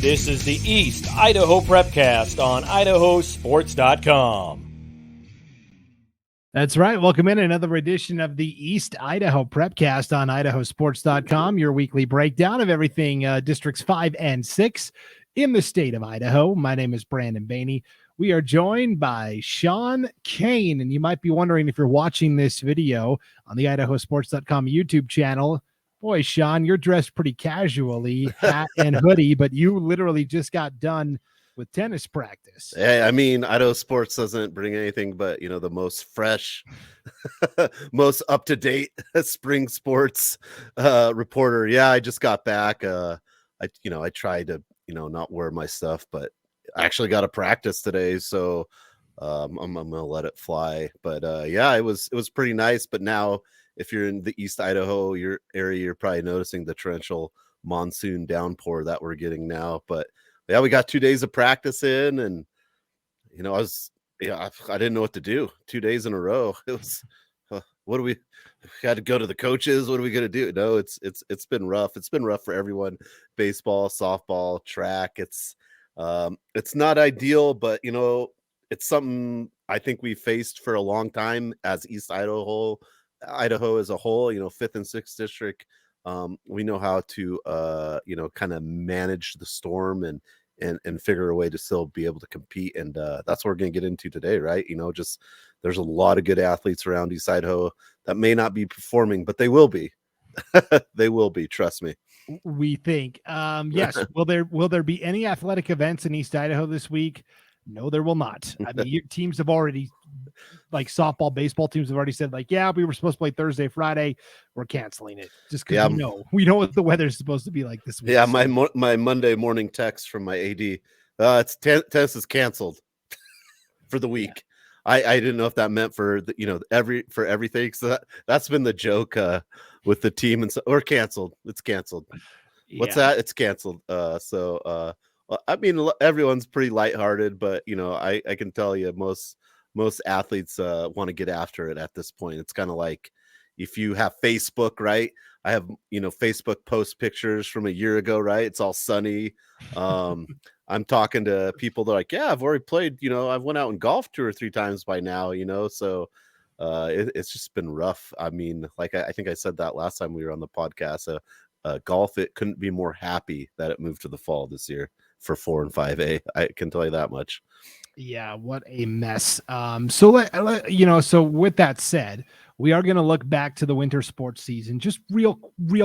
This is the East Idaho Prepcast on IdahoSports.com. That's right. Welcome in another edition of the East Idaho Prepcast on IdahoSports.com, your weekly breakdown of everything Districts 5 and 6 in the state of Idaho. My name is Brandon Baney. We are joined by Sean Kane, and you might be wondering if you're watching this video on the IdahoSports.com YouTube channel. Boy, Sean, you're dressed pretty casually, hat and hoodie, but you literally just got done with tennis practice. Hey, I mean, Idaho Sports doesn't bring anything but, the most fresh, most up-to-date spring sports reporter. Yeah, I just got back. I tried to, not wear my stuff, but I actually got to practice today, so I'm gonna let it fly. But yeah, it was pretty nice. But now, if you're in the East Idaho your area, you're probably noticing the torrential monsoon downpour that we're getting now. But yeah, we got 2 days of practice in, and I didn't know what to do 2 days in a row. It was what do we had to go to the coaches? What are we gonna do? No, it's been rough. It's been rough for everyone. Baseball, softball, track. It's not ideal, but it's something I think we faced for a long time as East Idaho as a whole. 5th and 6th district. We know how to kind of manage the storm and figure a way to still be able to compete, and that's what we're going to get into today, right? Just there's a lot of good athletes around East Idaho that may not be performing, but they will be. They will be, trust me. We think. Yes. Will there be any athletic events in East Idaho this week? No, there will not. I mean, your teams have already, like softball, baseball teams have already said, like, yeah, we were supposed to play Thursday, Friday. We're canceling it just because we know what the weather's supposed to be like this week. Yeah, my Monday morning text from my AD, tennis is canceled for the week. Yeah. I didn't know if that meant for everything. So that's been the joke with the team, and so we're canceled. It's canceled. Yeah. What's that? It's canceled. I mean, everyone's pretty lighthearted, but I can tell you most athletes want to get after it at this point. It's kind of like if you have Facebook, right? I have Facebook post pictures from a year ago, right? It's all sunny. I'm talking to people that are like, yeah, I've already played. I've went out and golfed 2 or 3 times by now. So it's just been rough. I mean, like I think I said that last time we were on the podcast. Golf, it couldn't be more happy that it moved to the fall this year for 4 and 5A. I can tell you that much. Yeah, what a mess. So with that said, we are going to look back to the winter sports season just real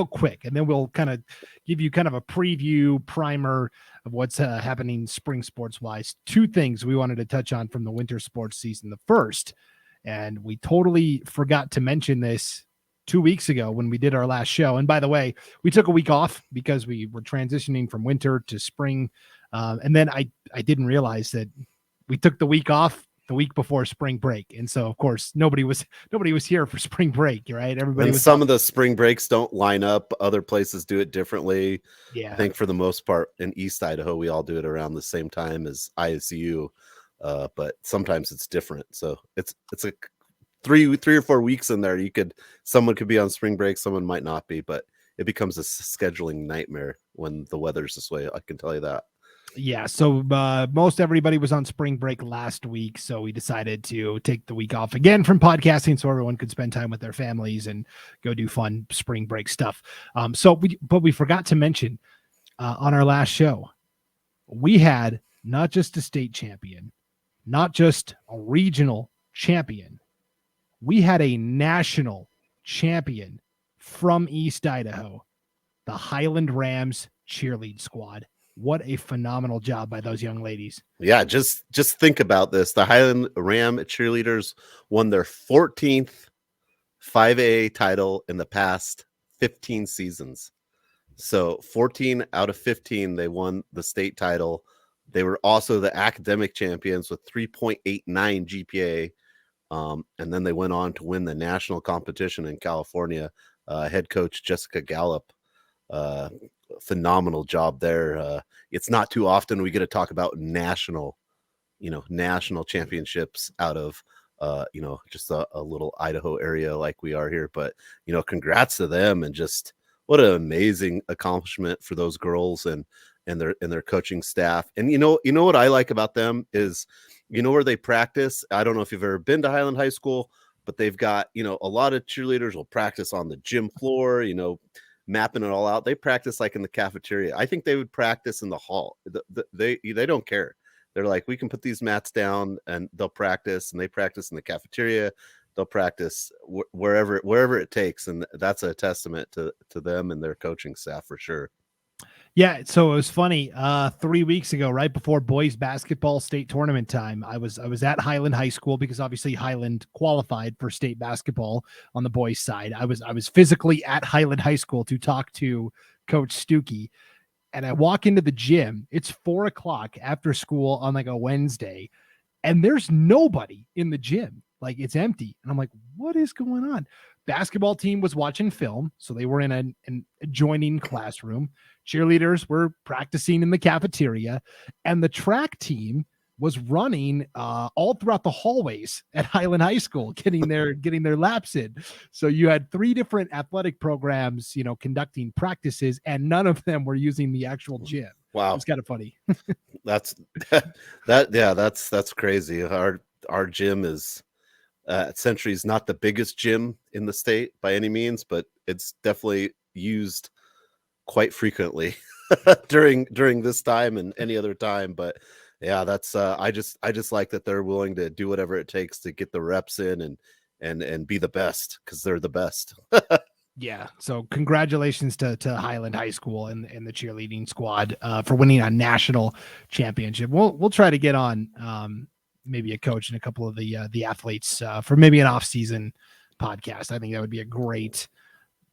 quick, and then we'll kind of give you kind of a preview primer of what's happening spring sports wise. 2 things we wanted to touch on from the winter sports season. The first, and we totally forgot to mention this 2 weeks ago when we did our last show. And by the way, we took a week off because we were transitioning from winter to spring. And then I didn't realize that we took the week off the week before spring break. And so of course nobody was here for spring break, right? Everybody was some of the spring breaks don't line up. Other places do it differently. Yeah. I think for the most part in East Idaho, we all do it around the same time as ISU. But sometimes it's different. So it's a 3 or 4 weeks in there. Someone could be on spring break, someone might not be, but it becomes a scheduling nightmare when the weather's this way. I can tell you that. Yeah. So most everybody was on spring break last week. So we decided to take the week off again from podcasting so everyone could spend time with their families and go do fun spring break stuff. But we forgot to mention on our last show, we had not just a state champion, not just a regional champion. We had a national champion from East Idaho, the Highland Rams cheerlead squad. What a phenomenal job by those young ladies. Yeah, just think about this. The Highland Ram cheerleaders won their 14th 5A title in the past 15 seasons. So 14 out of 15, they won the state title. They were also the academic champions with 3.89 GPA. And then they went on to win the national competition in California. Head coach Jessica Gallup, phenomenal job there. It's not too often we get to talk about national championships out of just a little Idaho area like we are here. But congrats to them, and just what an amazing accomplishment for those girls, and and their coaching staff. And you know what I like about them is, where they practice. I don't know if you've ever been to Highland High School, but they've got, a lot of cheerleaders will practice on the gym floor, mapping it all out. They practice like in the cafeteria. I think they would practice in the hall. They don't care. They're like, we can put these mats down and they'll practice, and they practice in the cafeteria. They'll practice wherever it takes. And that's a testament to them and their coaching staff for sure. Yeah, so it was funny. 3 weeks ago, right before boys basketball state tournament time, I was at Highland High School because obviously Highland qualified for state basketball on the boys' side. I was physically at Highland High School to talk to Coach Stuckey, and I walk into the gym. It's 4:00 after school on like a Wednesday, and there's nobody in the gym. Like, it's empty, and I'm like, what is going on? Basketball team was watching film, so they were in an adjoining classroom. Cheerleaders were practicing in the cafeteria, and the track team was running all throughout the hallways at Highland High School, getting their laps in. So you had 3 different athletic programs, conducting practices, and none of them were using the actual gym. Wow, it's kind of funny. That's crazy. Our gym is. Century's not the biggest gym in the state by any means, but it's definitely used quite frequently during this time and any other time. But yeah, that's I just like that they're willing to do whatever it takes to get the reps in and be the best, because they're the best. Yeah. So congratulations to Highland High School and the cheerleading squad for winning a national championship. We'll try to get on maybe a coach and a couple of the athletes for maybe an off-season podcast. I think that would be a great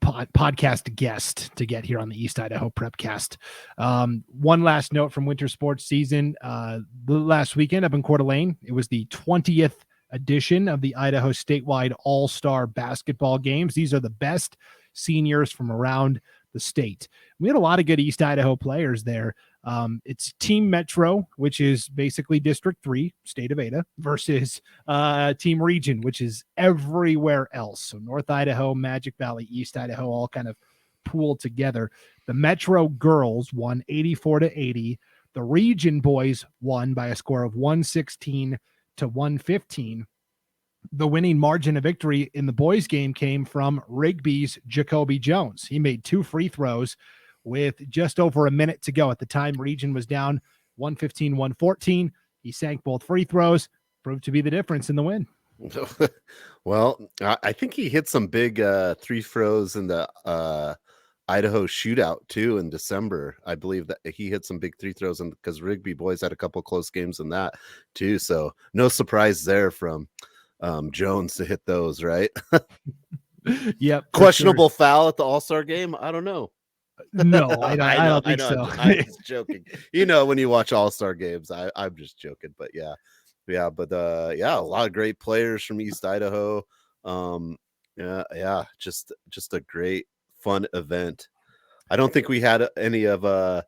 podcast guest to get here on the East Idaho Prepcast. One last note from winter sports season. The last weekend up in Coeur d'Alene, it was the 20th edition of the Idaho statewide all-star basketball games. These are the best seniors from around the state. We had a lot of good East Idaho players there. It's Team Metro, which is basically District 3, state of Ada, versus Team Region, which is everywhere else. So North Idaho, Magic Valley, East Idaho, all kind of pooled together. The Metro girls won 84-80. The Region boys won by a score of 116-115. The winning margin of victory in the boys' game came from Rigby's Jacoby Jones. He made 2 free throws with just over a minute to go. At the time, Region was down 115-114. He sank both free throws, proved to be the difference in the win. Well, I think he hit some big 3 throws in the Idaho shootout too in December. I believe that he hit some big 3 throws, and because Rigby boys had a couple close games in that too. So no surprise there from Jones to hit those, right? Yep. Questionable foul at the All-Star game. I don't know. No, I don't think so. I'm just joking. When you watch All-Star games, I'm just joking. But yeah, but a lot of great players from East Idaho. Just a great fun event. I don't think we had any of the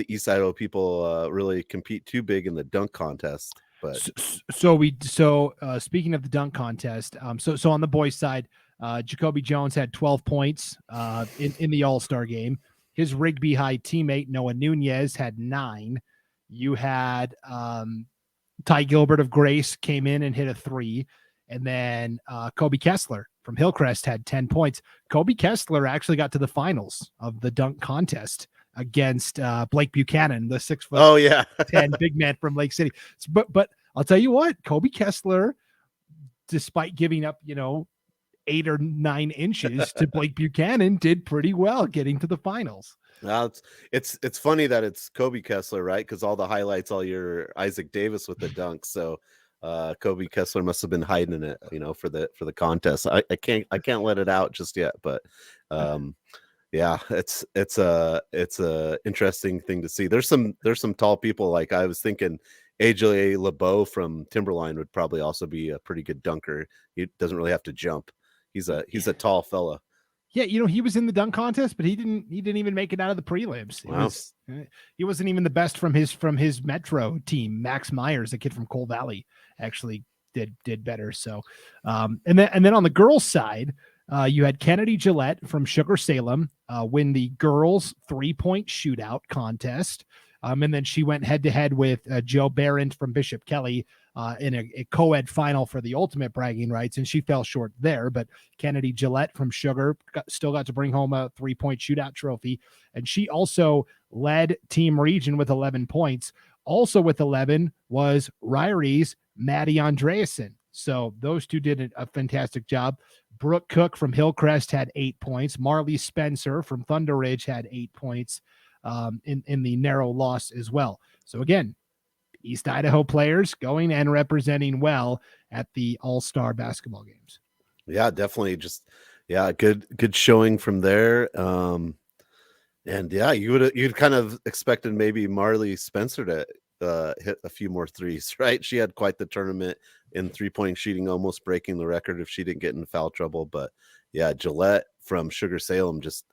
East Idaho people really compete too big in the dunk contest. But speaking of the dunk contest, so on the boys' side, Jacoby Jones had 12 points in the All-Star game. His Rigby High teammate Noah Nunez had 9. You had Ty Gilbert of Grace came in and hit a 3, and then Kobe Kessler from Hillcrest had 10 points. Kobe Kessler actually got to the finals of the dunk contest against Blake Buchanan, the 6'10" big man from Lake City. But I'll tell you what, Kobe Kessler, despite giving up, 8 or 9 inches to Blake Buchanan, did pretty well getting to the finals. Well, it's funny that it's Kobe Kessler, right? Because all the highlights all year, Isaac Davis with the dunks. So Kobe Kessler must have been hiding it, for the contest. I can't let it out just yet, but yeah, it's a interesting thing to see. There's some tall people. Like I was thinking AJ LeBeau from Timberline would probably also be a pretty good dunker. He doesn't really have to jump. He's a tall fella. Yeah, he was in the dunk contest, but he didn't even make it out of the prelims. Wow. He wasn't even the best from his Metro team. Max Myers, a kid from Coal Valley, actually did better. So and then on the girls' side, You had Kennedy Gillette from Sugar Salem win the girls 3-point shootout contest. And then she went head-to-head with Joe Barron from Bishop Kelly in a co-ed final for the ultimate bragging rights, and she fell short there. But Kennedy Gillette from Sugar still got to bring home a 3-point shootout trophy, and she also led Team Region with 11 points. Also with 11 was Ryrie's Maddie Andreasen. So those two did a fantastic job. Brooke Cook from Hillcrest had 8 points. Marley Spencer from Thunder Ridge had 8 points in the narrow loss as well. So again, East Idaho players going and representing well at the All-Star basketball games. Yeah, definitely. Good showing from there. And yeah, you'd kind of expected maybe Marley Spencer to hit a few more threes, right? She had quite the tournament in 3-point shooting, almost breaking the record if she didn't get in foul trouble. But yeah, Gillette from Sugar Salem just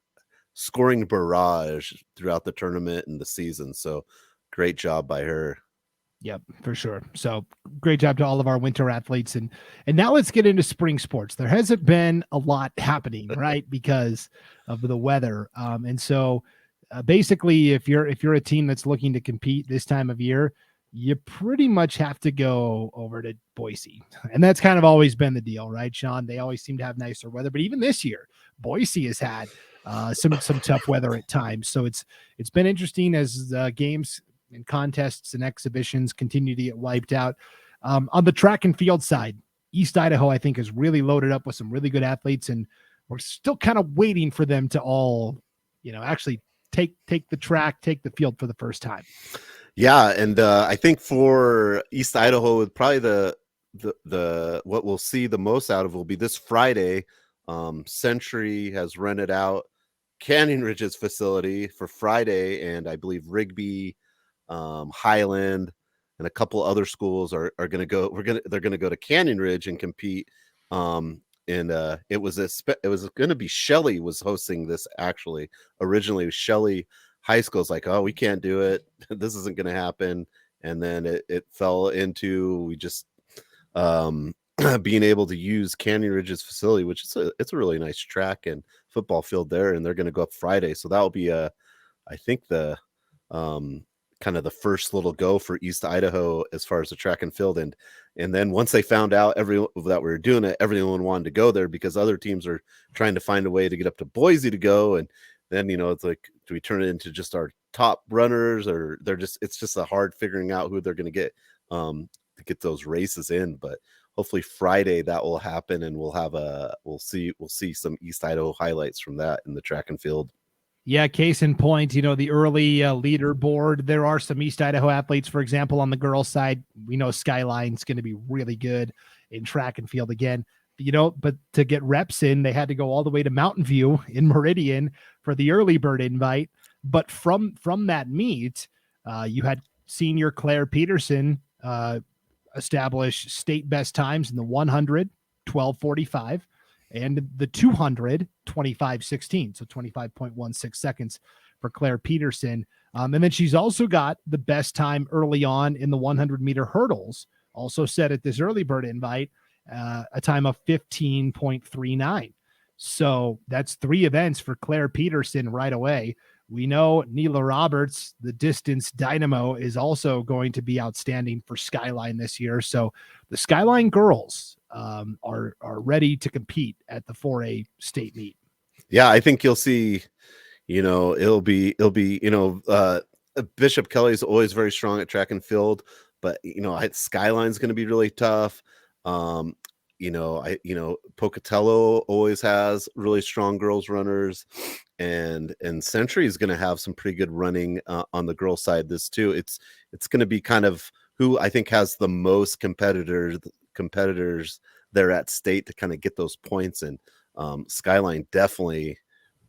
scoring barrage throughout the tournament and the season. So great job by her. Yep, for sure. So great job to all of our winter athletes. And now let's get into spring sports. There hasn't been a lot happening, right? Because of the weather. And so basically if you're a team that's looking to compete this time of year, you pretty much have to go over to Boise. And that's kind of always been the deal, right, Sean? They always seem to have nicer weather, but even this year, Boise has had some tough weather at times. So it's been interesting as games and contests and exhibitions continue to get wiped out. On the track and field side, East Idaho, I think, is really loaded up with some really good athletes, and we're still kind of waiting for them to all, actually take the track, take the field for the first time. Yeah, and I think for East Idaho, probably the what we'll see the most out of will be this Friday. Century has rented out Canyon Ridge's facility for Friday, and I believe Rigby, Highland, and a couple other schools are going to go. They're going to go to Canyon Ridge and compete. And it was going to be Shelley was hosting this. Actually, originally Shelley High School's like, oh, we can't do it. This isn't going to happen. And then it fell into we just being able to use Canyon Ridge's facility, which is it's a really nice track and football field there. And they're going to go up Friday, so that will be I think the kind of the first little go for East Idaho as far as the track and field. And then once they found out that we were doing it, everyone wanted to go there because other teams are trying to find a way to get up to Boise to go. And then, it's like, do we turn it into just our top runners, or it's just a hard figuring out who they're going to get those races in. But hopefully Friday that will happen, and we'll see some East Idaho highlights from that in the track and field. Yeah, case in point, the early leaderboard, there are some East Idaho athletes, for example, on the girls' side. We know Skyline's going to be really good in track and field again. But to get reps in, they had to go all the way to Mountain View in Meridian for the early bird invite. But from that meet, you had senior Claire Peterson establish state best times in the 100, 12:45. And the 200, 25:16, so 25.16 seconds for Claire Peterson. And then she's also got the best time early on in the 100-meter hurdles, also set at this early bird invite, a time of 15.39. So that's 3 events for Claire Peterson right away. We know Neela Roberts, the distance dynamo, is also going to be outstanding for Skyline this year. So the Skyline girls are ready to compete at the 4A state meet. Yeah, I think you'll see, it'll be Bishop Kelly's always very strong at track and field, but Skyline's going to be really tough. Pocatello always has really strong girls runners, and Century is going to have some pretty good running on the girls side. This too, it's going to be kind of who I think has the most competitors there at state to kind of get those points. And Skyline definitely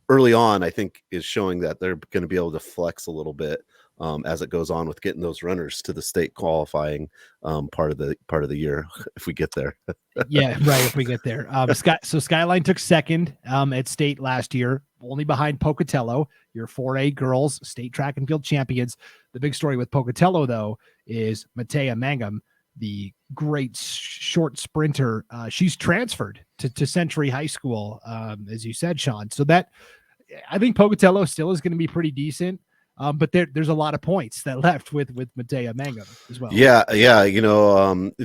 early on, I think, is showing that they're going to be able to flex a little bit as it goes on with getting those runners to the state qualifying part of the year if we get there. Yeah, right. If we get there. So Skyline took second at state last year, only behind Pocatello, your 4A girls state track and field champions. The big story with Pocatello, though, is Matea Mangum, the short sprinter. She's transferred to Century High School, as you said, Sean. So that I think Pocatello still is going to be pretty decent. But there's a lot of points that left with Medea Mangum as well. Yeah.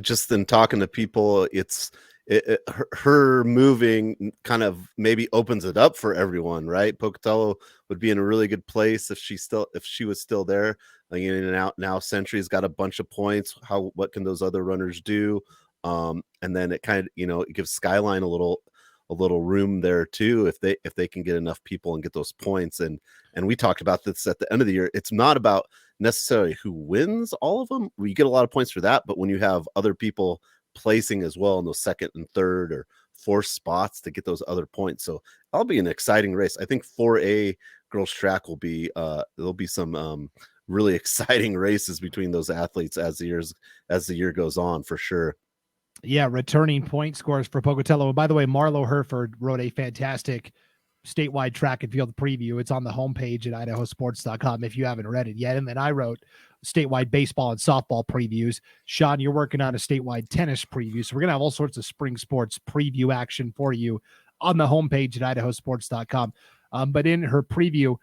Just in talking to people, her moving kind of maybe opens it up for everyone, right? Pocatello would be in a really good place if she was still there. Now Century's got a bunch of points. What can those other runners do? And then it kind of, it gives Skyline a little room there too, if they can get enough people and get those points. And we talked about this at the end of the year. It's not about necessarily who wins all of them. We get a lot of points for that, but when you have other people placing as well in those second and third or fourth spots to get those other points. So that'll be an exciting race. I think 4A girls track will be there'll be some really exciting races between those athletes as the year goes on, for sure. Yeah, returning point scores for Pocatello. And by the way, Marlo Herford wrote a fantastic statewide track and field preview. It's on the homepage at IdahoSports.com if you haven't read it yet. And then I wrote statewide baseball and softball previews. Sean, you're working on a statewide tennis preview. So we're going to have all sorts of spring sports preview action for you on the homepage at IdahoSports.com. But in her preview,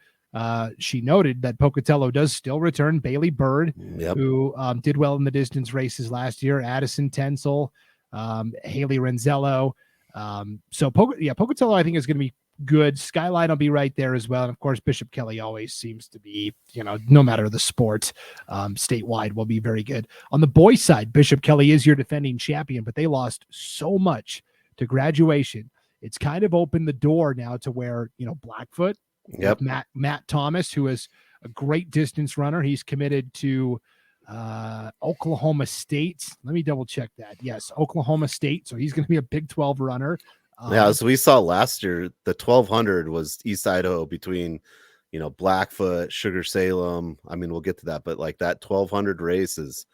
she noted that Pocatello does still return Bailey Bird, who did well in the distance races last year, Addison Tensel, Haley Renzello. So Pocatello, I think, is going to be good. Skyline will be right there as well. And of course, Bishop Kelly always seems to be, no matter the sport, statewide will be very good. On the boys' side, Bishop Kelly is your defending champion, but they lost so much to graduation. It's kind of opened the door now to where, Blackfoot, Matt Thomas, who is a great distance runner. He's committed to Oklahoma State. Let me double check that. Yes, Oklahoma State. So he's going to be a Big 12 runner. As we saw last year, the 1200 was East Idaho between, Blackfoot, Sugar Salem. I mean, we'll get to that, but like that 1200 race is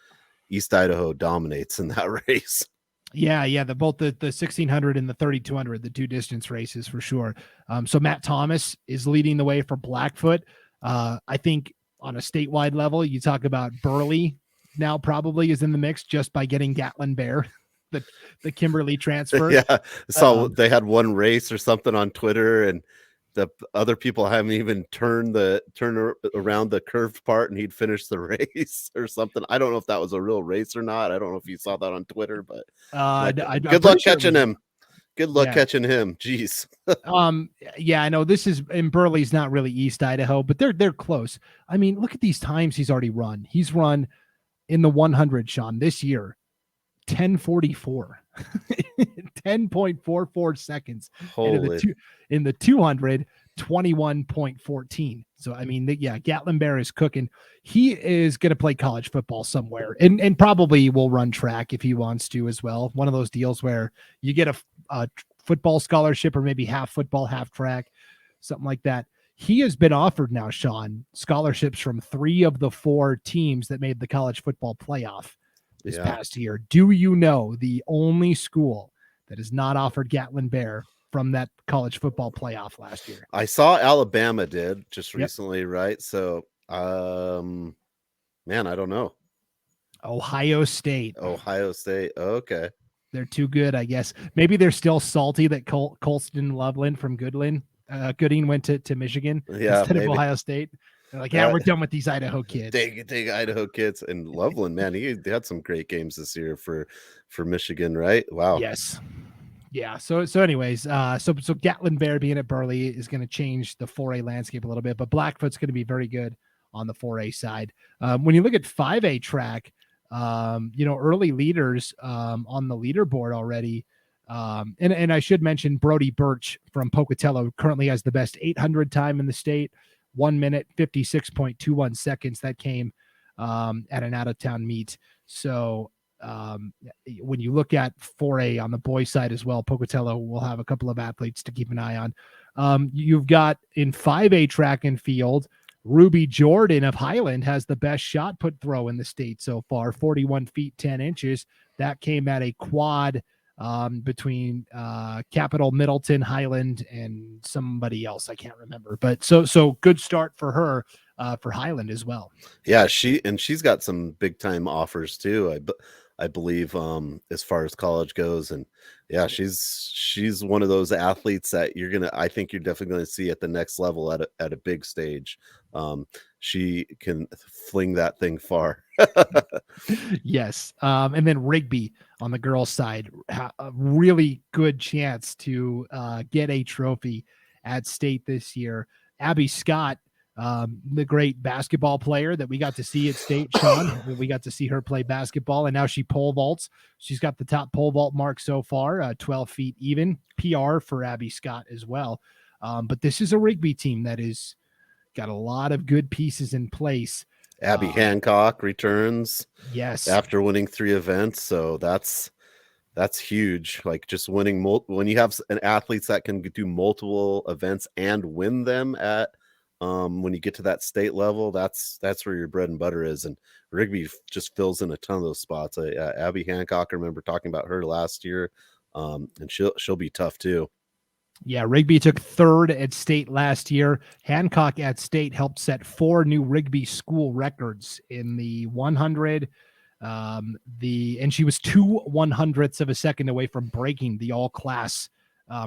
East Idaho dominates in that race. Yeah, both the 1600 and the 3200, the two distance races for sure. So Matt Thomas is leading the way for Blackfoot. I think on a statewide level, you talk about Burley now probably is in the mix just by getting Gatlin Bear, the Kimberly transfer. Yeah, so they had one race or something on Twitter, and the other people haven't even turned around the curved part, and he'd finished the race or something. I don't know if that was a real race or not. I don't know if you saw that on Twitter, but good luck catching him. Good luck catching him. Jeez. Yeah, I know this is, and Burley's not really East Idaho, but they're close. I mean, look at these times he's already run. He's run in the 100, Sean, this year, 10:44, 10.44 seconds. Holy. In the 200, 21.14. So, I mean, Gatlin Bear is cooking. He is going to play college football somewhere and probably will run track if he wants to as well. One of those deals where you get a football scholarship or maybe half football, half track, something like that. He has been offered now, Sean, scholarships from 3 of the 4 teams that made the college football playoff this past year. Do you know the only school that has not offered Gatlin Bear from that college football playoff last year? I saw Alabama did just recently, right? So, man, I don't know. Ohio State. Okay. They're too good, I guess. Maybe they're still salty that Colston Loveland from Gooding went to Michigan instead of Ohio State. They're like, we're done with these Idaho kids. Take Idaho kids. And Loveland, man, he had some great games this year for Michigan, right? Wow. Yes. Yeah. So anyways, so Gatlin Bear being at Burley is going to change the 4A landscape a little bit, but Blackfoot's going to be very good on the 4A side. When you look at 5A track, early leaders on the leaderboard already. And I should mention Brody Birch from Pocatello currently has the best 800 time in the state, 1 minute, 56.21 seconds. That came at an out-of-town meet. So when you look at 4A on the boys side as well, Pocatello will have a couple of athletes to keep an eye on. You've got in 5A track and field, Ruby Jordan of Highland has the best shot put throw in the state so far, 41 feet, 10 inches. That came at a quad between Capital, Middleton, Highland, and somebody else. I can't remember, but so good start for her for Highland as well. Yeah, she's got some big time offers too. I believe, as far as college goes. And yeah, she's one of those athletes that I think you're definitely going to see at the next level at a big stage. She can fling that thing far. Yes. And then Rigby on the girls' side, a really good chance to get a trophy at state this year. Abby Scott, the great basketball player that we got to see at state, Sean, we got to see her play basketball, and now she pole vaults. She's got the top pole vault mark so far, 12 feet even, PR for Abby Scott as well. But this is a Rigby team that is got a lot of good pieces in place. Abby Hancock returns, yes, after winning 3 events, so that's huge. Like, just winning when you have an athletes that can do multiple events and win them at when you get to that state level, that's where your bread and butter is. And Rigby just fills in a ton of those spots. Abby Hancock, I remember talking about her last year, and she'll be tough too. Yeah, Rigby took 3rd at state last year. Hancock at state helped set 4 new Rigby school records in the 100. And she was 2/100ths of a second away from breaking the all-class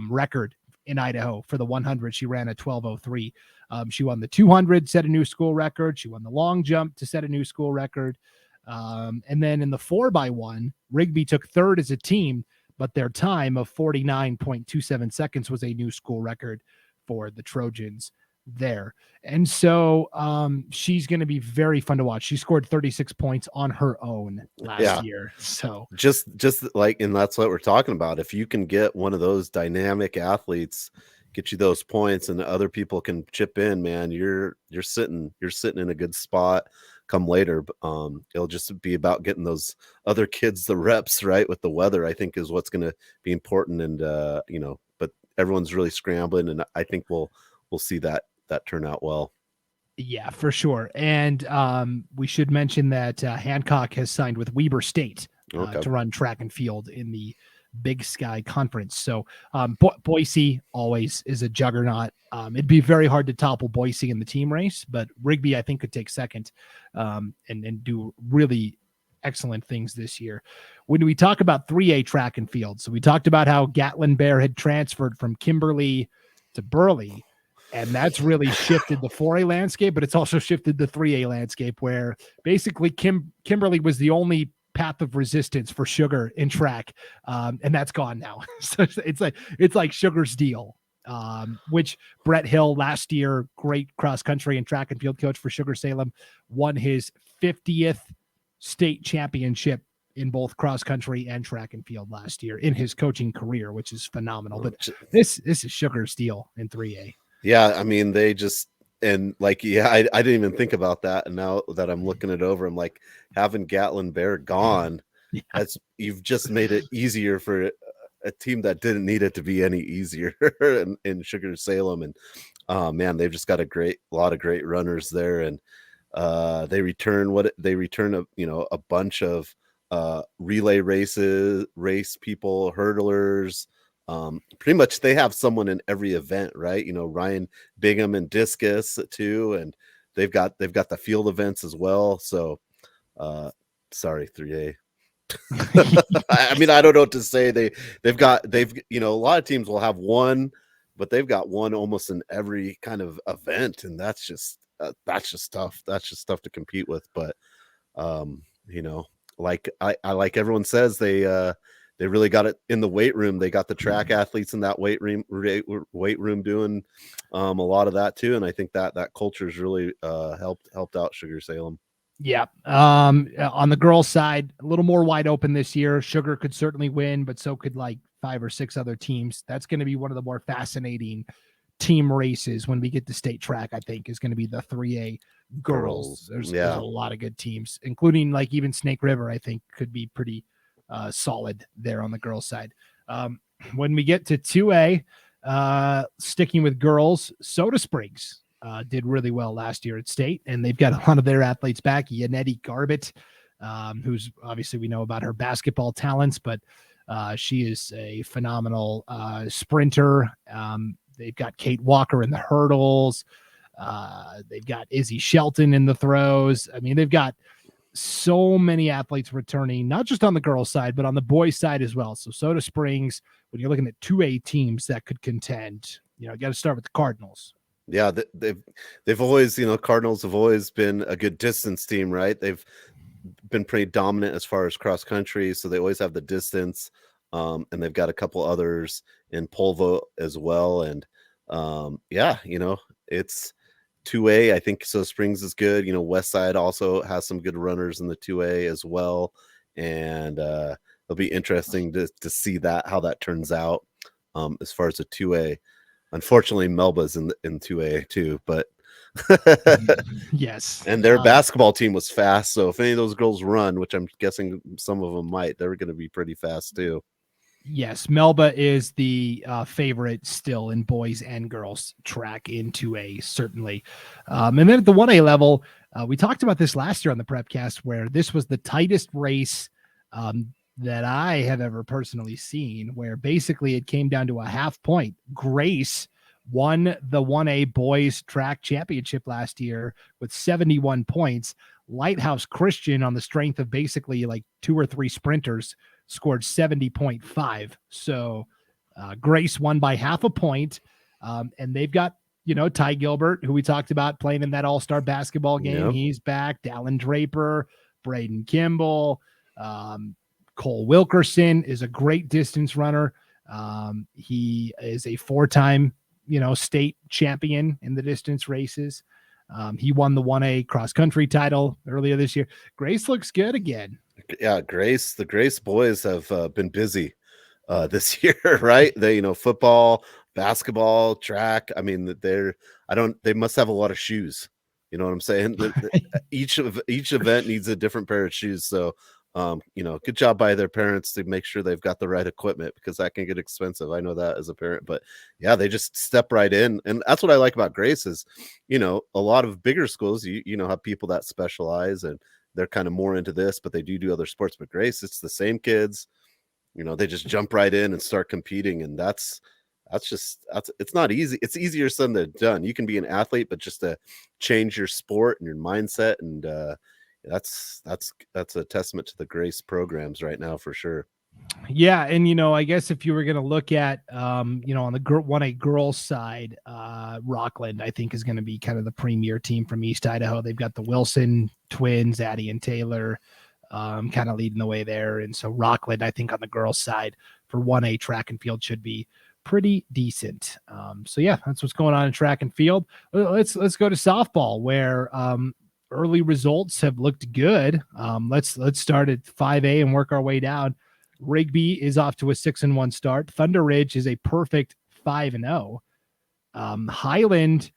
record in Idaho for the 100. She ran a 12:03. She won the 200, set a new school record. She won the long jump to set a new school record. And then in the 4x1, Rigby took 3rd as a team, but their time of 49.27 seconds was a new school record for the Trojans there. And so she's going to be very fun to watch. She scored 36 points on her own last year. So just like, and that's what we're talking about. If you can get one of those dynamic athletes, get you those points, and other people can chip in, man, you're sitting in a good spot come later. It'll just be about getting those other kids the reps, right, with the weather, I think, is what's going to be important. And but everyone's really scrambling, and I think we'll see that turn out well. Yeah, for sure. And we should mention that Hancock has signed with Weber State to run track and field in the Big Sky Conference. So Boise always is a juggernaut. It'd be very hard to topple Boise in the team race, but Rigby, I think, could take second and do really excellent things this year. When we talk about 3A track and field, so we talked about how Gatlin Bear had transferred from Kimberly to Burley, and that's really shifted the 4A landscape, but it's also shifted the 3A landscape, where basically Kimberly was the only path of resistance for Sugar in track, and that's gone now. So it's like Sugar's deal, which Brett Hill last year, great cross country and track and field coach for Sugar Salem, won his 50th state championship in both cross country and track and field last year in his coaching career, which is phenomenal. But this is Sugar's deal in 3A. Yeah, I mean, they just, and like, yeah, I didn't even think about that. And now that I'm looking it over, I'm like, having Gatlin Bear gone, you've just made it easier for a team that didn't need it to be any easier in Sugar Salem. And man, they've just got a lot of great runners there. And they return a bunch of relay race people, hurdlers. Pretty much they have someone in every event, right? Ryan Bingham and discus too, and they've got the field events as well. So sorry, 3A. I mean, I don't know what to say. They've a lot of teams will have one, but they've got one almost in every kind of event, and that's just tough. That's just tough to compete with. But like like everyone says, they really got it in the weight room. They got the track athletes in that weight room doing a lot of that too. And I think that culture's really helped out Sugar Salem. Yeah. On the girls' side, a little more wide open this year. Sugar could certainly win, but so could like 5 or 6 other teams. That's going to be one of the more fascinating team races when we get to state track, I think, is going to be the 3A girls. There's a lot of good teams, including like even Snake River, I think, could be pretty solid there on the girls' side. When we get to 2A, sticking with girls, Soda Springs did really well last year at state, and they've got a lot of their athletes back. Yannetti Garbett, who's obviously we know about her basketball talents, but she is a phenomenal sprinter. They've got Kate Walker in the hurdles. They've got Izzy Shelton in the throws. I mean, they've got so many athletes returning, not just on the girls' side, but on the boys' side as well. So Soda Springs, when you're looking at 2A teams that could contend, you got to start with the Cardinals. Yeah, they've always, Cardinals have always been a good distance team, right? They've been pretty dominant as far as cross country, so they always have the distance. And they've got a couple others in pole vault as well. And it's 2A. I think so. Springs is good. West Side also has some good runners in the 2A as well. And it'll be interesting to see how that turns out as far as the 2A. Unfortunately, Melba's in 2A too, but yes. And their basketball team was fast, so if any of those girls run, which I'm guessing some of them might, they're going to be pretty fast too. Yes, Melba is the favorite still in boys and girls track in 2A, certainly. And then at the 1A level, we talked about this last year on the Prepcast, where this was the tightest race that I have ever personally seen, where basically it came down to a half point. Grace won the 1A boys track championship last year with 71 points. Lighthouse Christian, on the strength of basically like 2 or 3 sprinters, scored 70.5. So Grace won by half a point. And they've got, Ty Gilbert, who we talked about playing in that all-star basketball game. Yep. He's back. Dallin Draper, Braden Kimball, Cole Wilkerson is a great distance runner. He is a 4-time, state champion in the distance races. He won the 1A cross country title earlier this year. Grace looks good again. Yeah, the Grace boys have been busy this year, right? They, football, basketball, track. I mean, they must have a lot of shoes. You know what I'm saying? Each event needs a different pair of shoes. So, good job by their parents to make sure they've got the right equipment, because that can get expensive. I know that as a parent, but yeah, they just step right in. And that's what I like about Grace is, a lot of bigger schools, have people that specialize and they're kind of more into this, but they do other sports. But Grace, it's the same kids, they just jump right in and start competing. And that's it's not easy. It's easier said than done. You can be an athlete, but just to change your sport and your mindset, and that's a testament to the Grace programs right now for sure. Yeah, and I guess if you were going to look at on the 1A girls side, Rockland I think is going to be kind of the premier team from East Idaho. They've got the Wilson twins, Addie and Taylor, kind of leading the way there, and so Rockland I think on the girls side for 1A track and field should be pretty decent. So yeah, that's what's going on in track and field. Let's go to softball, where early results have looked good. Let's start at 5A and work our way down. Rigby is off to a 6-1 start. Thunder Ridge is a perfect 5-0. Highland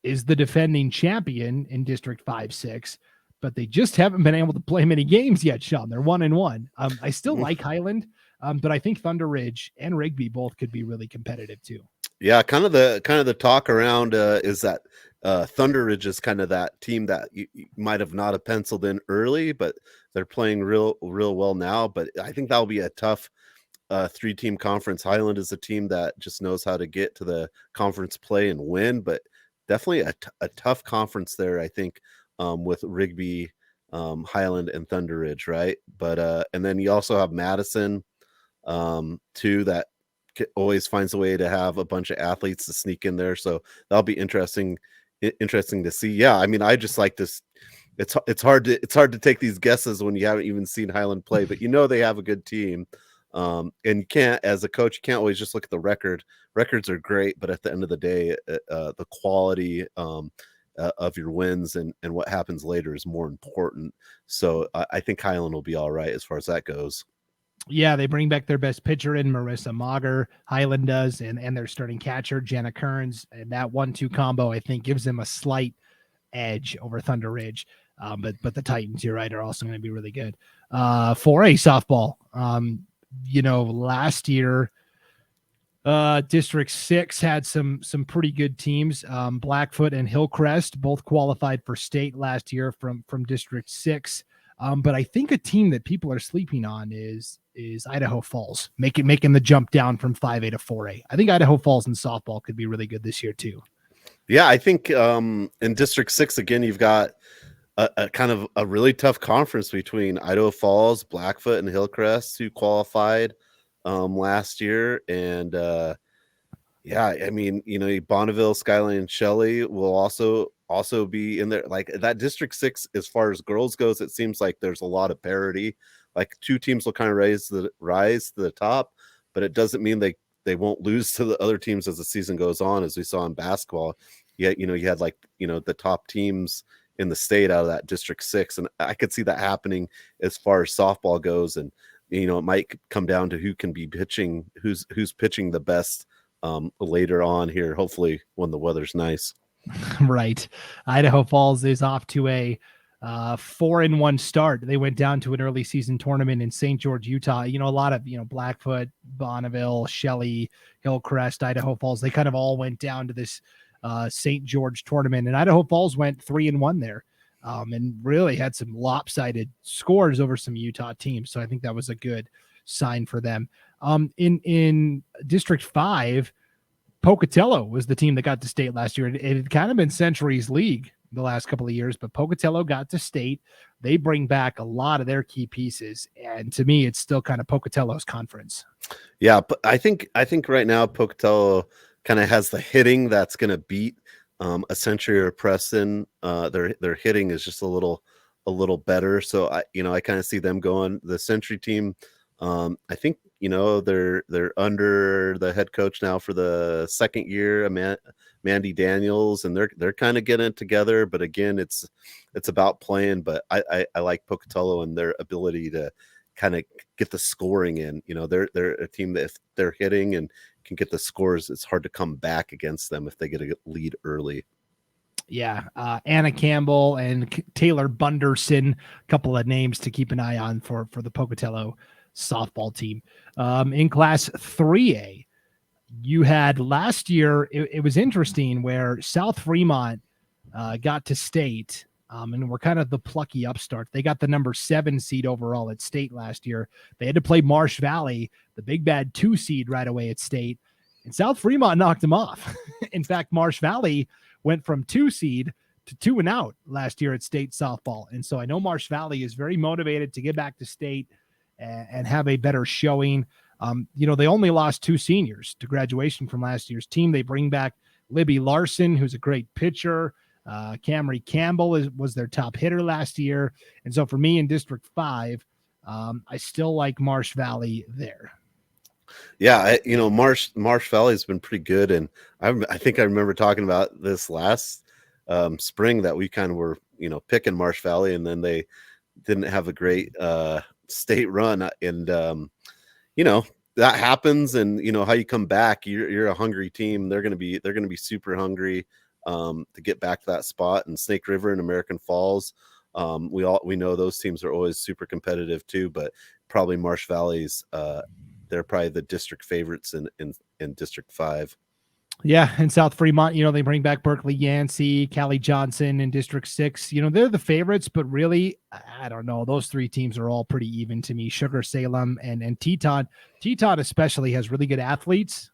is the defending champion in District 5-6, but they just haven't been able to play many games yet, Sean. They're 1-1. I still like Highland, but I think Thunder Ridge and Rigby both could be really competitive too. Yeah, kind of the talk around is that Thunder Ridge is kind of that team that you might have not have penciled in early, but they're playing real well now. But I think that'll be a tough 3-team conference. Highland is a team that just knows how to get to the conference play and win, but definitely a tough conference there, I think, with Rigby, Highland, and Thunder Ridge, right? But and then you also have Madison too, that always finds a way to have a bunch of athletes to sneak in there. So that'll be interesting to see. Yeah, I mean, I just like this. It's hard to take these guesses when you haven't even seen Highland play, but they have a good team. And you can't, as a coach, you can't always just look at the record. Records are great, but at the end of the day, the quality of your wins and what happens later is more important. So I think Highland will be all right as far as that goes. Yeah, they bring back their best pitcher in Marissa Mager. Highland does, and their starting catcher, Jenna Kearns. And that 1-2 combo, I think, gives them a slight edge over Thunder Ridge. But the Titans, you're right, are also going to be really good. 4A softball. Last year, District 6 had some pretty good teams. Blackfoot and Hillcrest both qualified for state last year from District 6. But I think a team that people are sleeping on is Idaho Falls, making the jump down from 5A to 4A. I think Idaho Falls in softball could be really good this year too. Yeah, I think in District 6 again, you've got a kind of a really tough conference between Idaho Falls, Blackfoot, and Hillcrest, who qualified last year. And yeah, I mean, Bonneville, Skyline, and Shelley will also be in there. Like that District 6, as far as girls goes, it seems like there's a lot of parity. Like two teams will kind of rise to the top, but it doesn't mean they won't lose to the other teams as the season goes on, as we saw in basketball. Yet, you had like, the top teams in the state out of that District 6. And I could see that happening as far as softball goes. And, it might come down to who can be pitching, who's pitching the best later on here, hopefully when the weather's nice. Right. Idaho Falls is off to a 4-1 start. They went down to an early season tournament in St. George, Utah. A lot of, Blackfoot, Bonneville, Shelley, Hillcrest, Idaho Falls, they kind of all went down to this St. George tournament, and Idaho Falls went 3-1 there. And really had some lopsided scores over some Utah teams. So I think that was a good sign for them. In District 5, Pocatello was the team that got to state last year. It had kind of been Century's league the last couple of years, but Pocatello got to state. They bring back a lot of their key pieces, and to me, it's still kind of Pocatello's conference. Yeah, but I think right now Pocatello kind of has the hitting that's going to beat a Century or Preston. Their hitting is just a little better, so I kind of see them going. The Century team, I think they're under the head coach now for the second year, Mandy Daniels, and they're kind of getting it together. But again, it's about playing. But I like Pocatello and their ability to kind of get the scoring in. They're a team that if they're hitting and can get the scores, it's hard to come back against them if they get a lead early. Yeah, Anna Campbell and Taylor Bunderson, a couple of names to keep an eye on for the Pocatello softball team. In Class 3A, you had last year, it was interesting where South Fremont got to state, and were kind of the plucky upstart. They got the number 7 seed overall at state last year. They had to play Marsh Valley, the big bad 2 seed right away at state, and South Fremont knocked them off. In fact, Marsh Valley went from 2 seed to 2-0 last year at state softball. And so I know Marsh Valley is very motivated to get back to state and have a better showing. They only lost 2 seniors to graduation from last year's team. They bring back Libby Larson, who's a great pitcher. Camry Campbell was their top hitter last year. And so for me in District 5, I still like Marsh Valley there. Yeah, Marsh Valley has been pretty good, and I think I remember talking about this last spring that we kind of were picking Marsh Valley, and then they didn't have a great state run, and that happens, and how you come back. You're a hungry team. They're gonna be super hungry to get back to that spot. And Snake River and American Falls, we know those teams are always super competitive too, but probably Marsh Valley's they're probably the district favorites in District 5. Yeah, and South Fremont, they bring back Berkeley Yancey, Callie Johnson in District 6. They're the favorites, but really, I don't know. Those 3 teams are all pretty even to me. Sugar Salem and Teton. Teton especially has really good athletes.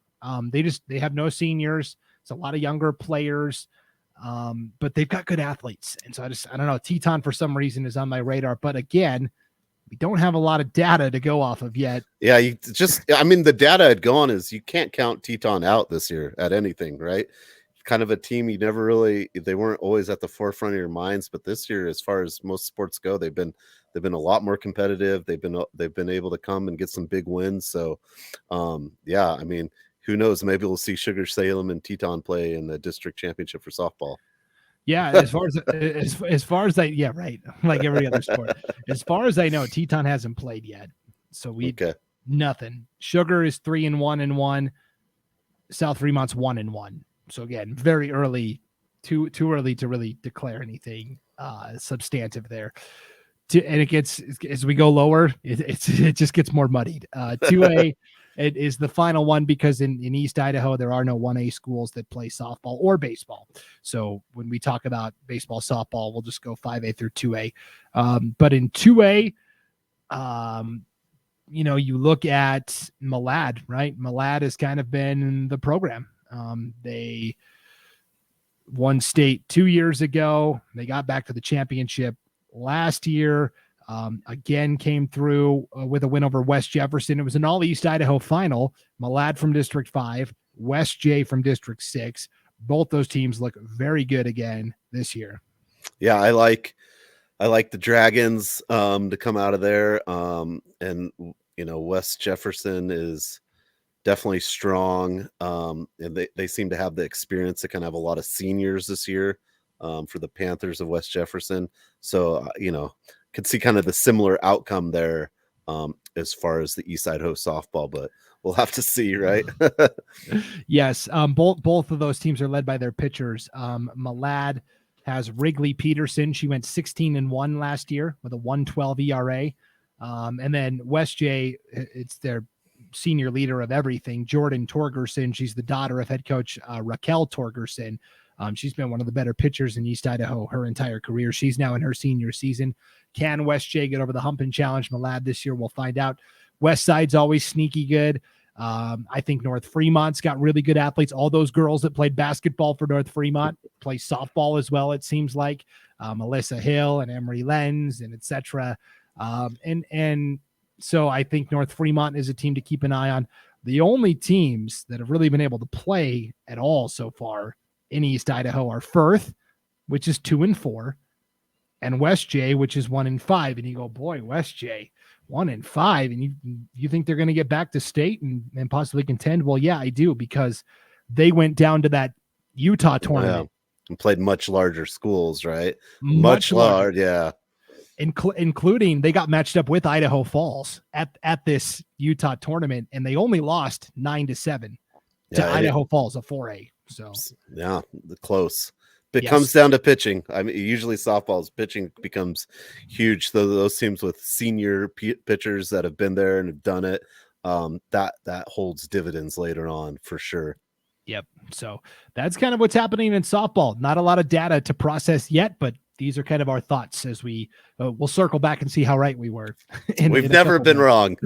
They have no seniors. It's a lot of younger players, but they've got good athletes. And so I don't know. Teton for some reason is on my radar, but again, we don't have a lot of data to go off of yet. Yeah, the data I'd go on is you can't count Teton out this year at anything, right? Kind of a team they weren't always at the forefront of your minds, but this year, as far as most sports go, they've been a lot more competitive. They've been able to come and get some big wins. So, who knows? Maybe we'll see Sugar Salem and Teton play in the district championship for softball. Yeah, as far as yeah, right. Like every other sport. As far as I know, Teton hasn't played yet. So nothing. Sugar is 3-1-1. South Fremont's 1-1. So again, very early, too early to really declare anything substantive there. And it gets, as we go lower, it just gets more muddied. 2A. It is the final one because in East Idaho, there are no 1A schools that play softball or baseball. So when we talk about baseball, softball, we'll just go 5A through 2A. But in 2A, you look at Malad, right? Malad has kind of been the program. They won state 2 years ago. They got back to the championship last year. Again, came through with a win over West Jefferson. It was an all East Idaho final. Malad from District 5, West J from District 6. Both those teams look very good again this year. Yeah, I like the Dragons to come out of there. And West Jefferson is definitely strong. And they seem to have the experience to kind of have a lot of seniors this year for the Panthers of West Jefferson. So, could see kind of the similar outcome there as far as the East Idaho softball, but we'll have to see, right? Yes. Both of those teams are led by their pitchers. Malad has Wrigley Peterson. She went 16-1 last year with a 1.12 ERA. And then West J, it's their senior leader of everything, Jordan Torgerson. She's the daughter of head coach Raquel Torgerson. She's been one of the better pitchers in East Idaho her entire career. She's now in her senior season. Can West J get over the hump and challenge Malad this year? We'll find out. West Side's always sneaky good. I think North Fremont's got really good athletes. All those girls that played basketball for North Fremont play softball as well, it seems like. Melissa Hill and Emery Lenz and et cetera. And so I think North Fremont is a team to keep an eye on. The only teams that have really been able to play at all so far in East Idaho are Firth, which is 2-4, and West J, which is 1-5. And you go, boy, West J, 1-5, and you think they're going to get back to state and possibly contend? Well, yeah, I do, because they went down to that Utah tournament and played much larger schools, right? Much larger, yeah. Including they got matched up with Idaho Falls at this Utah tournament, and they only lost 9-7 to Idaho Falls, a 4A. So yeah, close. It comes down to pitching. I mean, usually softball's pitching becomes huge. Those teams with senior pitchers that have been there and have done it, that holds dividends later on for sure. Yep. So that's kind of what's happening in softball. Not a lot of data to process yet, but these are kind of our thoughts as we'll circle back and see how right we were. We've never been wrong.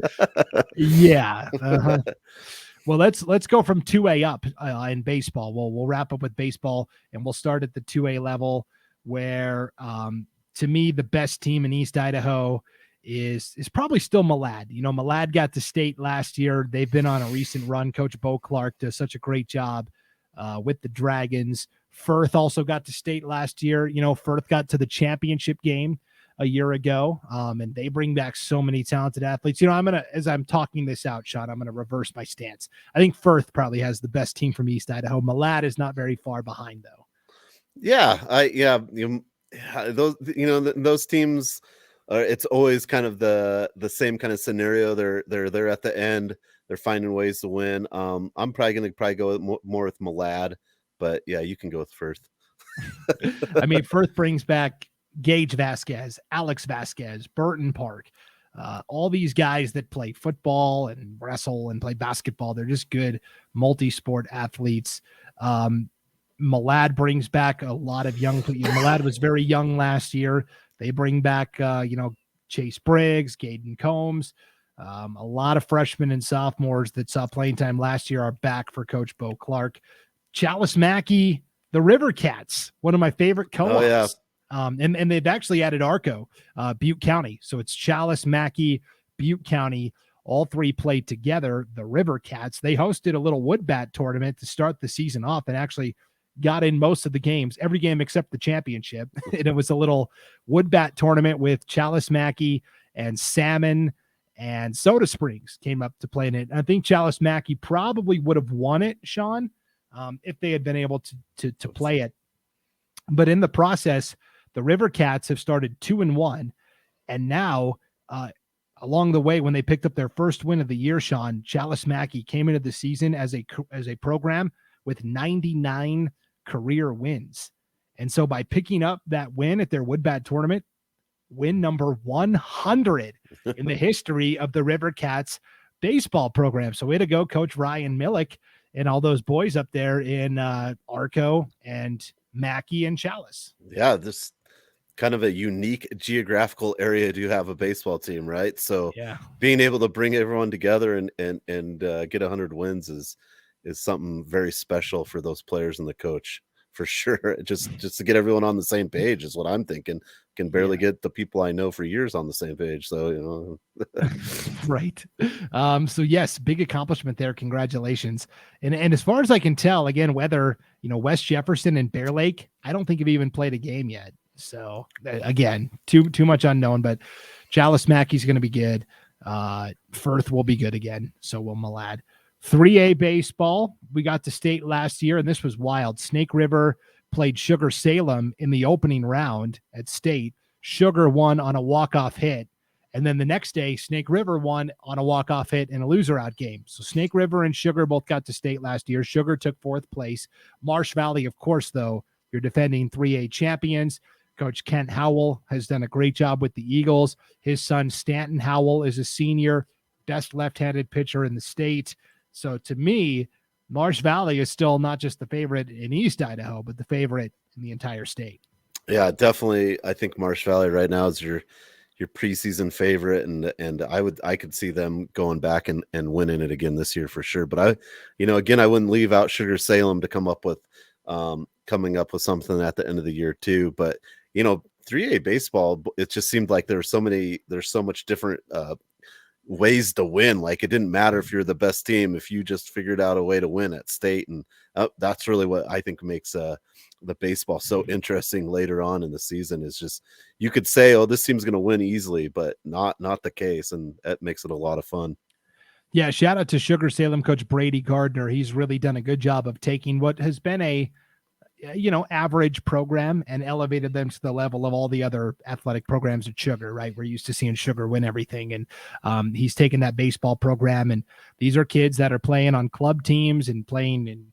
Yeah. Uh-huh. Well, let's go from 2A up in baseball. We'll wrap up with baseball, and we'll start at the 2A level, where to me the best team in East Idaho is probably still Malad. Malad got to state last year. They've been on a recent run. Coach Bo Clark does such a great job with the Dragons. Firth also got to state last year. Firth got to the championship game a year ago, and they bring back so many talented athletes. As I'm talking this out, Sean, I'm gonna reverse my stance. I think Firth probably has the best team from East Idaho. Malad is not very far behind, though. Those teams. It's always kind of the same kind of scenario. They're at the end. They're finding ways to win. I'm probably going to go more with Malad, but yeah, you can go with Firth. I mean, Firth brings back Gage Vasquez, Alex Vasquez, Burton Park, all these guys that play football and wrestle and play basketball. They're just good multi-sport athletes. Malad brings back a lot of young people. Malad was very young last year. They bring back, Chase Briggs, Gaden Combs. A lot of freshmen and sophomores that saw playing time last year are back for Coach Bo Clark. Chalice Mackey, the River Cats, one of my favorite co-ops. Oh, yeah. And they've actually added Arco, Butte County. So it's Chalice, Mackey, Butte County. All three played together, the River Cats. They hosted a little wood bat tournament to start the season off and actually got in most of the games, every game except the championship. And it was a little wood bat tournament with Chalice Mackey and Salmon and Soda Springs came up to play in it. And I think Chalice Mackey probably would have won it, Sean, if they had been able to play it. But in the process, the River Cats have started 2-1. And now along the way, when they picked up their first win of the year, Sean, Chalice Mackey came into the season as a program with 99 career wins. And so by picking up that win at their Woodbat tournament, win number 100 in the history of the River Cats baseball program. So way to go, Coach Ryan Millick and all those boys up there in Arco and Mackey and Chalice. Yeah, this kind of a unique geographical area to have a baseball team, right? So yeah, being able to bring everyone together and get 100 wins is something very special for those players and the coach, for sure. Just to get everyone on the same page is what I'm thinking. Can barely get the people I know for years on the same page. So, Right. So yes, big accomplishment there. Congratulations. And as far as I can tell, again, whether, West Jefferson and Bear Lake, I don't think have even played a game yet. So again, too much unknown, but Chalice Mackey's going to be good. Firth will be good again. So will Malad. 3A baseball. We got to state last year, and this was wild. Snake River played Sugar Salem in the opening round at state. Sugar won on a walk-off hit. And then the next day, Snake River won on a walk-off hit in a loser-out game. So Snake River and Sugar both got to state last year. Sugar took 4th place. Marsh Valley, of course, though, you're defending 3A champions. Coach Kent Howell has done a great job with the Eagles. His son, Stanton Howell, is a senior, best left-handed pitcher in the state. So to me, Marsh Valley is still not just the favorite in East Idaho, but the favorite in the entire state. Yeah, definitely. I think Marsh Valley right now is your preseason favorite, and I could see them going back and winning it again this year for sure. But again, I wouldn't leave out Sugar Salem to coming up with something at the end of the year too. But 3A baseball, it just seemed like there's so much different ways to win. Like it didn't matter if you're the best team, if you just figured out a way to win at state. And that's really what I think makes the baseball so interesting later on in the season, is just, you could say, oh, this team's going to win easily, but not the case. And that makes it a lot of fun. Yeah. Shout out to Sugar Salem coach Brady Gardner. He's really done a good job of taking what has been a average program and elevated them to the level of all the other athletic programs at Sugar, right? We're used to seeing Sugar win everything. And he's taken that baseball program, and these are kids that are playing on club teams and playing in,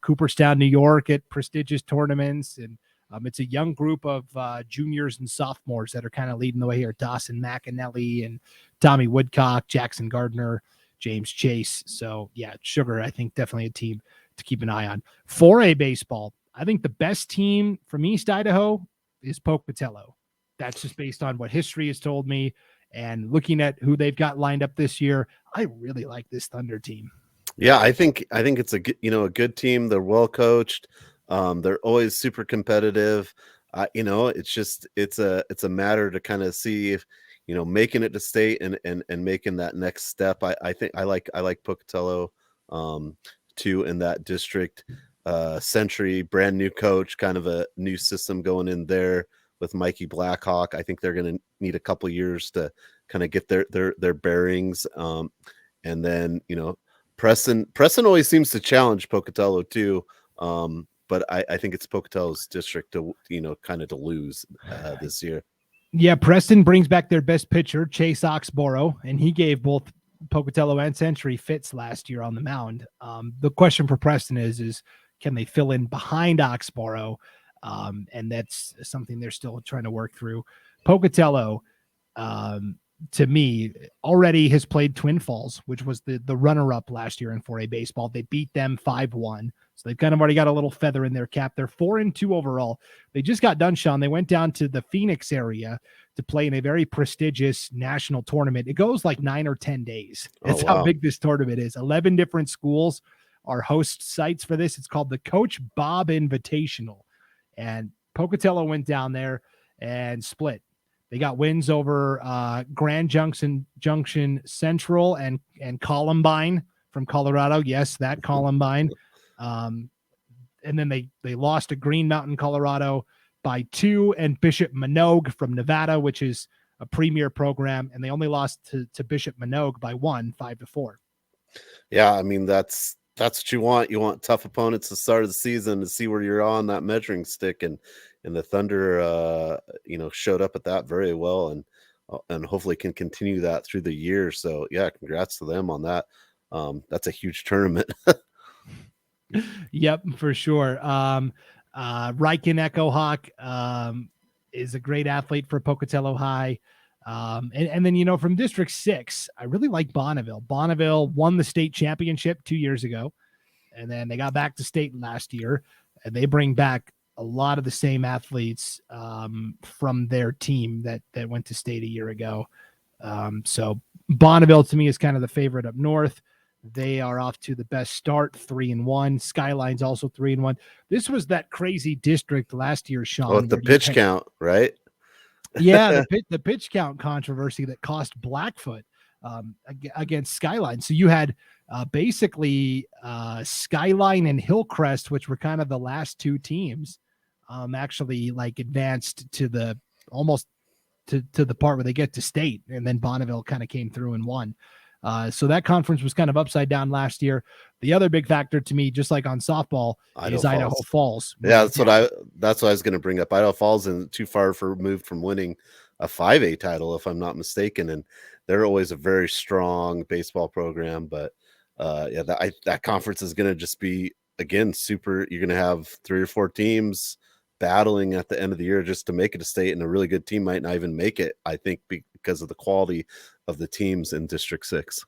Cooperstown, New York at prestigious tournaments. And it's a young group of juniors and sophomores that are kind of leading the way here. Dawson McAnally and Tommy Woodcock, Jackson Gardner, James Chase. So yeah, Sugar, I think definitely a team to keep an eye on. 4A baseball, I think the best team from East Idaho is Pocatello. That's just based on what history has told me, and looking at who they've got lined up this year. I really like this Thunder team. Yeah, I think it's a good team. They're well coached. They're always super competitive. It's a matter to kind of see if making it to state and making that next step. I think I like Pocatello too in that district. Century, brand new coach, kind of a new system going in there with Mikey Blackhawk. I think they're going to need a couple years to kind of get their bearings. And then, Preston always seems to challenge Pocatello too. But I think it's Pocatello's district to, kind of to lose this year. Yeah. Preston brings back their best pitcher, Chase Oxborough, and he gave both Pocatello and Century fits last year on the mound. The question for Preston is can they fill in behind Oxborough? And that's something they're still trying to work through. Pocatello, to me, already has played Twin Falls, which was the runner-up last year in 4A baseball. They beat them 5-1. So they've kind of already got a little feather in their cap. They're 4-2 overall. They just got done, Sean. They went down to the Phoenix area to play in a very prestigious national tournament. It goes like 9 or 10 days. That's how big this tournament is. 11 different schools are host sites for this. It's called the Coach Bob Invitational. And Pocatello went down there and split. They got wins over Grand Junction Central and Columbine from Colorado. Yes, that Columbine. And then they lost to Green Mountain, Colorado by 2, and Bishop Manogue from Nevada, which is a premier program. And they only lost to Bishop Manogue by 1, 5-4. Yeah. I mean, that's what you want. You want tough opponents to start of the season to see where you're on that measuring stick. And the Thunder, showed up at that very well, and hopefully can continue that through the year. So yeah, congrats to them on that. That's a huge tournament. Yep, for sure. Riken Echo Hawk is a great athlete for Pocatello High. And then, from District 6, I really like Bonneville. Bonneville won the state championship 2 years ago, and then they got back to state last year, and they bring back a lot of the same athletes from their team that went to state a year ago. So Bonneville to me is kind of the favorite up north. They are off to the best start, 3-1. Skyline's also 3-1. This was that crazy district last year, Sean. With the pitch count, right? Yeah, the pitch count controversy that cost Blackfoot against Skyline. So you had basically Skyline and Hillcrest, which were kind of the last two teams, actually like advanced to the almost to the part where they get to state, and then Bonneville kind of came through and won. So that conference was kind of upside down last year. The other big factor to me, just like on softball, is Idaho Falls. Yeah, that's what I was going to bring up. Idaho Falls isn't too far removed from winning a 5A title, if I'm not mistaken, and they're always a very strong baseball program. But that conference is going to just be, again, super. You're going to have 3 or 4 teams battling at the end of the year just to make it to state, and a really good team might not even make it, I think, because of the quality of the teams in District 6.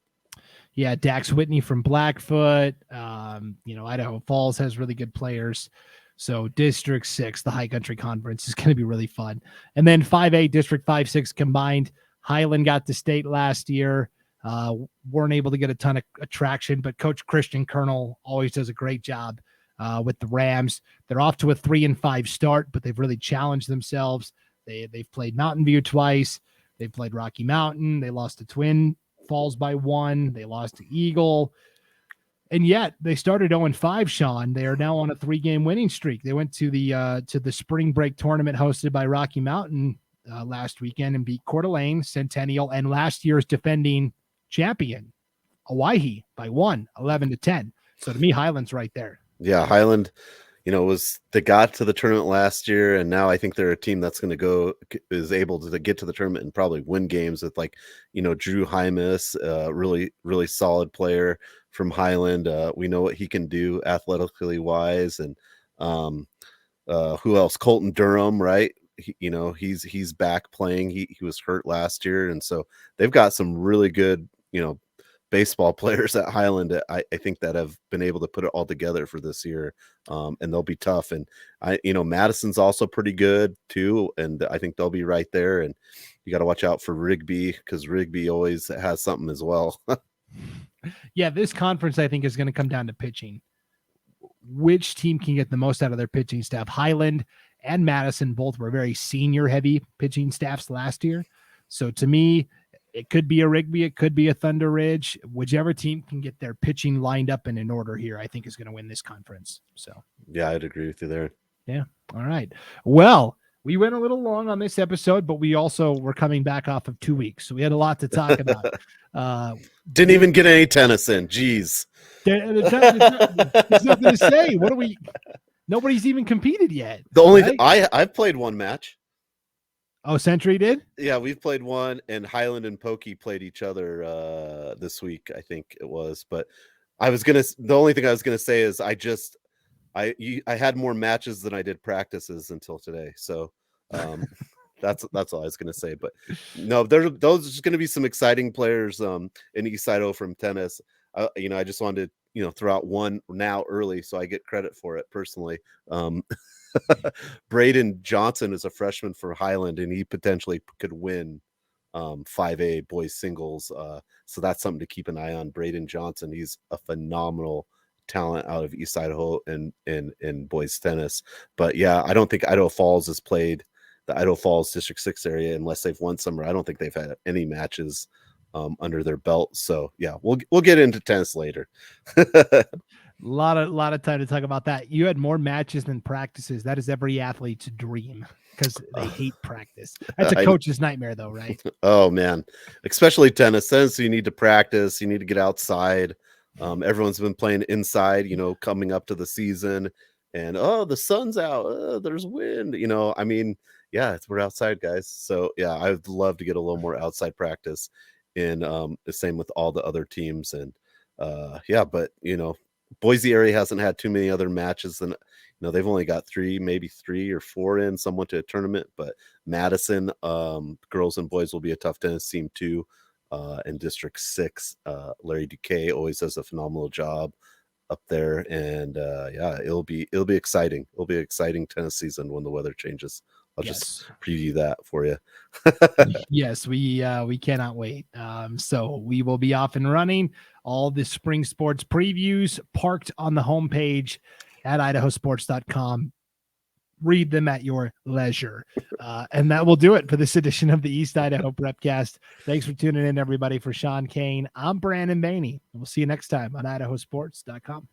Yeah, Dax Whitney from Blackfoot. Idaho Falls has really good players. So District 6, the High Country Conference, is going to be really fun. And then 5A, District 5-6 combined. Highland got to state last year. Weren't able to get a ton of attraction, but Coach Christian Colonel always does a great job with the Rams. They're off to a 3-5 start, but they've really challenged themselves. They've played Mountain View twice. They've played Rocky Mountain. They lost to Twin Falls by 1. They lost to Eagle. And yet they started 0-5, Sean. They are now on a 3-game winning streak. They went to the spring break tournament hosted by Rocky Mountain last weekend and beat Coeur d'Alene, Centennial, and last year's defending champion, Owyhee, by 1, 11-10. So to me, Highland's right there. Yeah, Highland, they got to the tournament last year, and now I think they're a team that's going to is able to get to the tournament and probably win games with Drew Hymas, really, really solid player from Highland. We know what he can do athletically wise, and who else? Colton Durham, right? He's back playing. He was hurt last year, and so they've got some really good, baseball players at Highland. I think that have been able to put it all together for this year, and they'll be tough. And Madison's also pretty good too, and I think they'll be right there. And you got to watch out for Rigby, because Rigby always has something as well. Yeah, this conference I think is going to come down to pitching. Which team can get the most out of their pitching staff? Highland and Madison both were very senior heavy pitching staffs last year. So to me, it could be a Rigby, it could be a Thunder Ridge. Whichever team can get their pitching lined up and in order here, I think is going to win this conference. So yeah, I'd agree with you there. Yeah. All right. Well, we went a little long on this episode, but we also were coming back off of 2 weeks, so we had a lot to talk about. Didn't even get any tennis in. Jeez. There's nothing to say. Nobody's even competed yet. The only I've played one match. Oh, Century did? Yeah, we've played one, and Highland and Pokey played each other this week, I think it was. But the only thing I was gonna say is I had more matches than I did practices until today. So that's all I was gonna say. But no, those are just gonna be some exciting players in East Idaho from tennis. I just wanted to throw out one now early, so I get credit for it personally. Braden Johnson is a freshman for Highland, and he potentially could win 5A boys singles. So that's something to keep an eye on. Braden Johnson, he's a phenomenal talent out of East Idaho and boys tennis. But yeah, I don't think Idaho Falls has played the Idaho Falls District 6 area unless they've won somewhere. I don't think they've had any matches under their belt. So yeah, we'll get into tennis later. A lot of time to talk about that. You had more matches than practices. That is every athlete's dream, because they hate practice. That's a coach's nightmare though, right? Oh man, especially tennis. You need to practice. You need to get outside. Everyone's been playing inside, coming up to the season, and the sun's out. There's wind. Yeah, we're outside, guys. So yeah, I would love to get a little more outside practice. And the same with all the other teams. And but Boise area hasn't had too many other matches than they've only got maybe 3 or 4 in. Some went to a tournament, but Madison girls and boys will be a tough tennis team too. In District 6, Larry Duque always does a phenomenal job up there, and it'll be exciting. It'll be an exciting tennis season when the weather changes. I'll just preview that for you. Yes, we cannot wait. So we will be off and running. All the spring sports previews parked on the homepage at IdahoSports.com. Read them at your leisure. And that will do it for this edition of the East Idaho Prepcast. Thanks for tuning in, everybody. For Sean Kane, I'm Brandon Baney. We'll see you next time on IdahoSports.com.